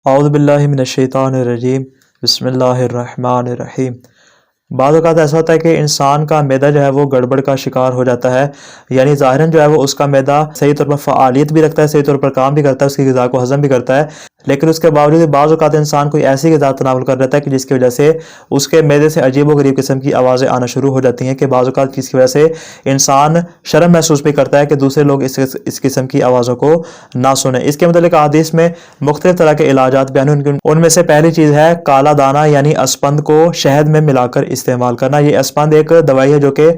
اعوذ باللہ من الشیطان الرجیم بسم اللہ الرحمن الرحیم۔ بعض اوقات ایسا ہوتا ہے کہ انسان کا معدہ جو ہے وہ گڑبڑ کا شکار ہو جاتا ہے، یعنی ظاہراً جو ہے وہ اس کا معدہ صحیح طور پر فعالیت بھی رکھتا ہے، صحیح طور پر کام بھی کرتا ہے، اس کی غذا کو ہضم بھی کرتا ہے، لیکن اس کے باوجود بعض اوقات انسان کوئی ایسی غذا تناول کر لیتا ہے کہ جس کی وجہ سے اس کے معدے سے عجیب و غریب قسم کی آوازیں آنا شروع ہو جاتی ہیں، کہ بعض اوقات جس کی وجہ سے انسان شرم محسوس بھی کرتا ہے کہ دوسرے لوگ اس قسم کی آوازوں کو نہ سنیں۔ اس کے متعلق احادیث میں مختلف طرح کے علاجات بیان ہیں، ان میں سے پہلی چیز ہے کالا دانہ یعنی اسپند کو شہد میں ملا کر استعمال کرنا۔ یہ اسپند ایک دوائی ہے جو کہ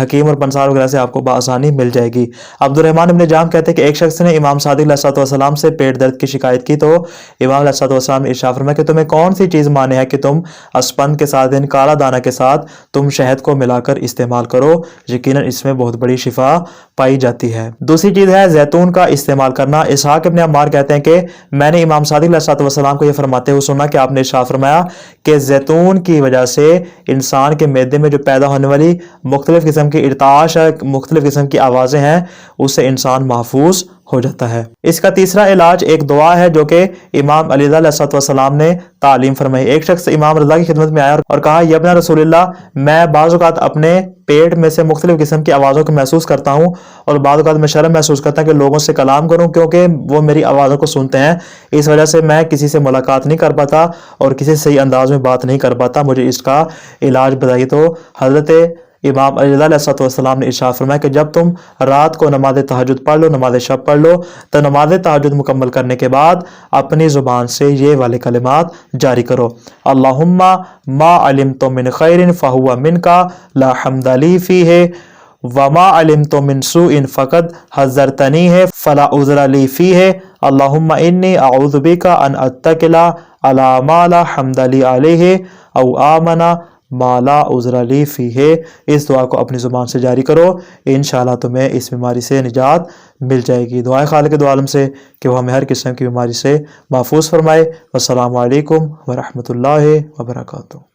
حکیم اور پنسار وغیرہ سے آپ کو بآسانی مل جائے گی۔ عبد الرحمن بن جام کہتے ہیں کہ ایک شخص نے امام صادق علیہ السلام سے پیٹ درد کی شکایت کی، تو امام علیہ السلام نے ارشاد فرمایا کہ تمہیں کون سی چیز مانے ہے کہ تم اسپند کے ساتھ یعنی کالا دانہ کے ساتھ تم شہد کو ملا کر استعمال کرو، یقیناً اس میں بہت بڑی شفا پائی جاتی ہے۔ دوسری چیز ہے زیتون کا استعمال کرنا۔ اسحاق ابن عمار کہتے ہیں کہ میں نے امام صادق علیہ السلام کو یہ فرماتے ہوئے سنا کہ آپ نے ارشاد فرمایا کہ زیتون کی وجہ سے انسان کے معدے میں جو پیدا ہونے والی مختلف قسم کی ارتعاش ہے، مختلف قسم کی آوازیں ہیں، اس سے انسان محفوظ ہو جاتا ہے۔ اس کا تیسرا علاج ایک دعا ہے جو کہ امام علی رضا علیہ السلام نے تعلیم فرمائی۔ ایک شخص امام رضا کی خدمت میں آیا اور کہا یا ابن رسول اللہ، میں بعض اوقات اپنے پیٹ میں سے مختلف قسم کی آوازوں کو محسوس کرتا ہوں اور بعض اوقات میں شرم محسوس کرتا ہوں کہ لوگوں سے کلام کروں کیونکہ وہ میری آوازوں کو سنتے ہیں، اس وجہ سے میں کسی سے ملاقات نہیں کر پاتا اور کسی سے صحیح انداز میں بات نہیں کر پاتا، مجھے اس کا علاج بتائیے۔ تو حضرت امام علی رضا علیہ السلام نے ارشاد فرمایا کہ جب تم رات کو نماز تہجد پڑھ لو، نماز شب پڑھ لو، تو نماز تہجد مکمل کرنے کے بعد اپنی زبان سے یہ والے کلمات جاری کرو: اللہم ما علمت من خیر فہو منک لا حمد لی فیہ وما علمت من سوء فقد حذرتنیہ فلا عذر لی فیہ اللہم انی اعوذ بک ان اتکل علی ما لا حمد لی علیہ او آمن ما لا عذر لی فیہ۔ اس دعا کو اپنی زبان سے جاری کرو، انشاءاللہ تمہیں اس بیماری سے نجات مل جائے گی۔ دعائیں خالق دو عالم سے کہ وہ ہمیں ہر قسم کی بیماری سے محفوظ فرمائے۔ والسلام علیکم ورحمۃ اللہ وبرکاتہ۔